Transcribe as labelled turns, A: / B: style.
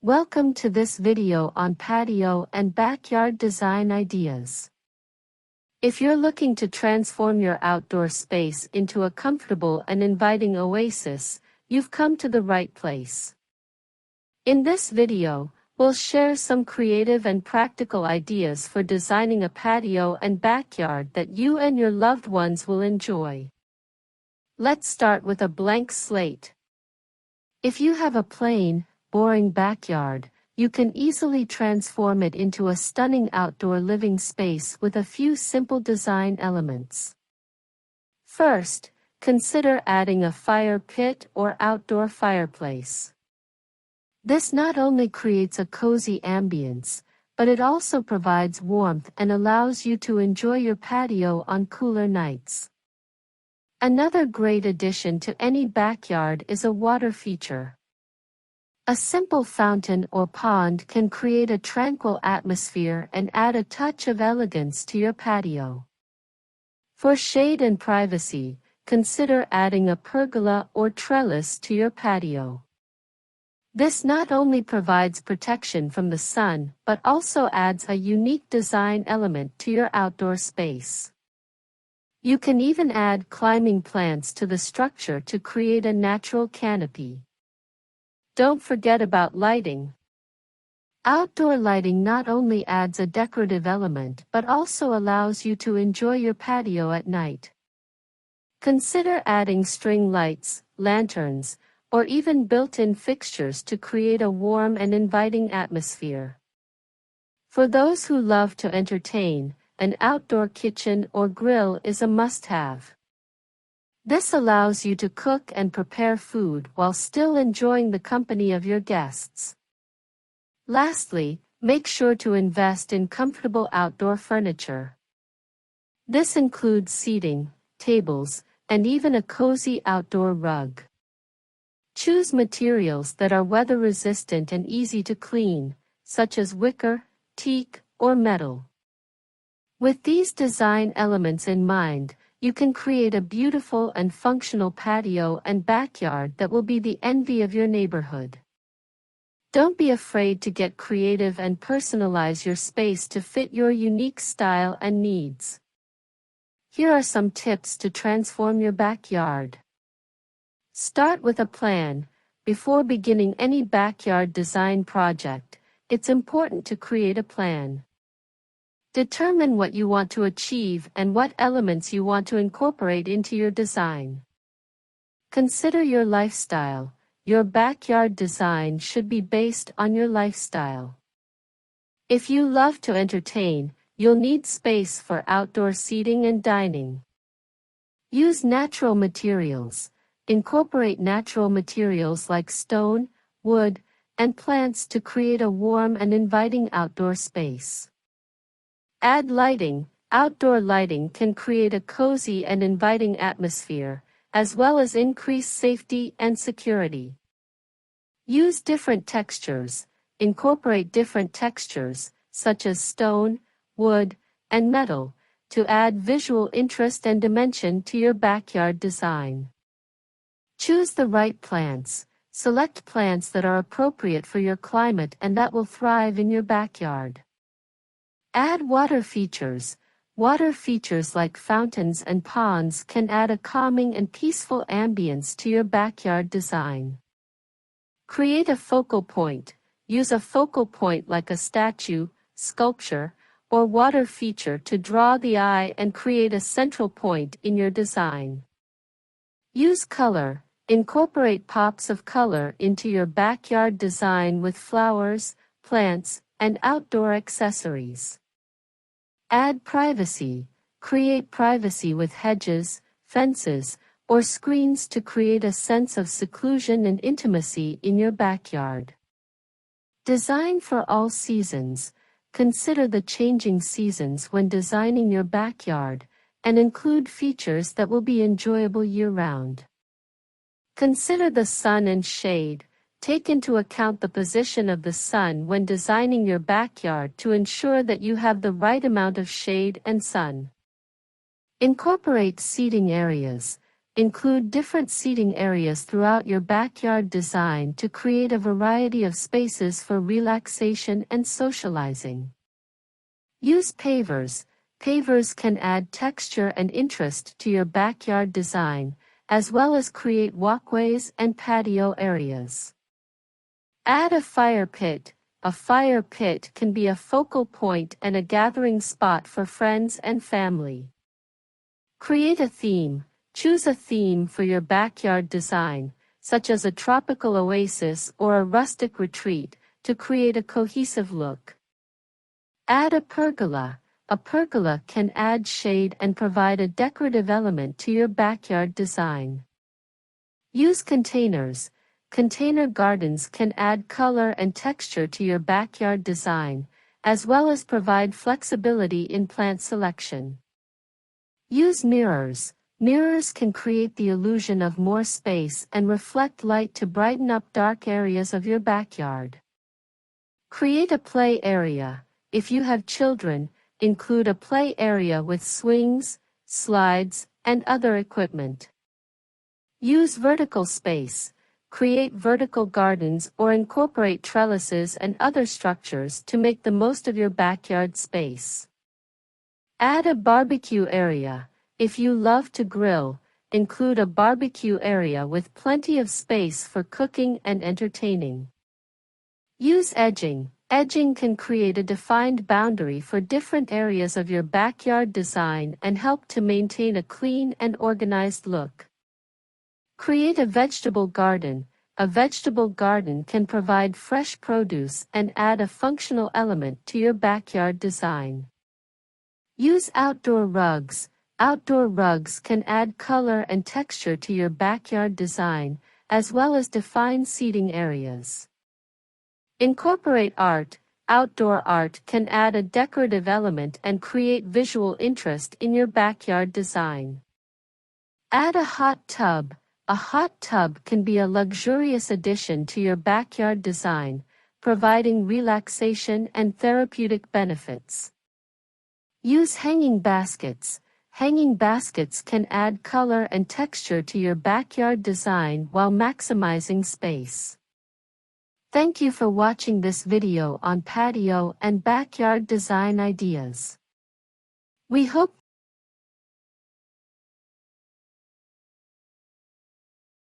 A: Welcome to this video on patio and backyard design ideas. If you're looking to transform your outdoor space into a comfortable and inviting oasis, you've come to the right place. In this video, we'll share some creative and practical ideas for designing a patio and backyard that you and your loved ones will enjoy. Let's start with a blank slate. If you have a plain, boring backyard, you can easily transform it into a stunning outdoor living space with a few simple design elements. First, consider adding a fire pit or outdoor fireplace. This not only creates a cozy ambience, but it also provides warmth and allows you to enjoy your patio on cooler nights. Another great addition to any backyard is a water feature. A simple fountain or pond can create a tranquil atmosphere and add a touch of elegance to your patio. For shade and privacy, consider adding a pergola or trellis to your patio. This not only provides protection from the sun but also adds a unique design element to your outdoor space. You can even add climbing plants to the structure to create a natural canopy. Don't forget about lighting. Outdoor lighting not only adds a decorative element but also allows you to enjoy your patio at night. Consider adding string lights, lanterns, or even built-in fixtures to create a warm and inviting atmosphere. For those who love to entertain, an outdoor kitchen or grill is a must-have. This allows you to cook and prepare food while still enjoying the company of your guests. Lastly, make sure to invest in comfortable outdoor furniture. This includes seating, tables, and even a cozy outdoor rug. Choose materials that are weather-resistant and easy to clean, such as wicker, teak, or metal. With these design elements in mind, you can create a beautiful and functional patio and backyard that will be the envy of your neighborhood. Don't be afraid to get creative and personalize your space to fit your unique style and needs. Here are some tips to transform your backyard. Start with a plan. Before beginning any backyard design project, it's important to create a plan. Determine what you want to achieve and what elements you want to incorporate into your design. Consider your lifestyle. Your backyard design should be based on your lifestyle. If you love to entertain, you'll need space for outdoor seating and dining. Use natural materials. Incorporate natural materials like stone, wood, and plants to create a warm and inviting outdoor space. Add lighting. Outdoor lighting can create a cozy and inviting atmosphere, as well as increase safety and security. Use different textures. Incorporate different textures, such as stone, wood, and metal, to add visual interest and dimension to your backyard design. Choose the right plants. Select plants that are appropriate for your climate and that will thrive in your backyard. Add water features. Water features like fountains and ponds can add a calming and peaceful ambience to your backyard design. Create a focal point. Use a focal point like a statue, sculpture, or water feature to draw the eye and create a central point in your design. Use color. Incorporate pops of color into your backyard design with flowers, plants, and outdoor accessories. Add privacy. Create privacy with hedges, fences, or screens to create a sense of seclusion and intimacy in your backyard. Design for all seasons. Consider the changing seasons when designing your backyard, and include features that will be enjoyable year-round. Consider the sun and shade. Take into account the position of the sun when designing your backyard to ensure that you have the right amount of shade and sun. Incorporate seating areas. Include different seating areas throughout your backyard design to create a variety of spaces for relaxation and socializing. Use pavers. Pavers can add texture and interest to your backyard design, as well as create walkways and patio areas. Add a fire pit. A fire pit can be a focal point and a gathering spot for friends and family. Create a theme. Choose a theme for your backyard design, such as a tropical oasis or a rustic retreat, to create a cohesive look. Add a pergola. A pergola can add shade and provide a decorative element to your backyard design. Use containers. Container gardens can add color and texture to your backyard design, as well as provide flexibility in plant selection. Use mirrors. Mirrors can create the illusion of more space and reflect light to brighten up dark areas of your backyard. Create a play area. If you have children, include a play area with swings, slides, and other equipment. Use vertical space. Create vertical gardens or incorporate trellises and other structures to make the most of your backyard space. Add a barbecue area. If you love to grill, include a barbecue area with plenty of space for cooking and entertaining. Use edging. Edging can create a defined boundary for different areas of your backyard design and help to maintain a clean and organized look. Create a vegetable garden. A vegetable garden can provide fresh produce and add a functional element to your backyard design. Use outdoor rugs. Outdoor rugs can add color and texture to your backyard design, as well as define seating areas. Incorporate art. Outdoor art can add a decorative element and create visual interest in your backyard design. Add a hot tub. A hot tub can be a luxurious addition to your backyard design, providing relaxation and therapeutic benefits. Use hanging baskets. Hanging baskets can add color and texture to your backyard design while maximizing space. Thank you for watching this video on patio and backyard design ideas. We hope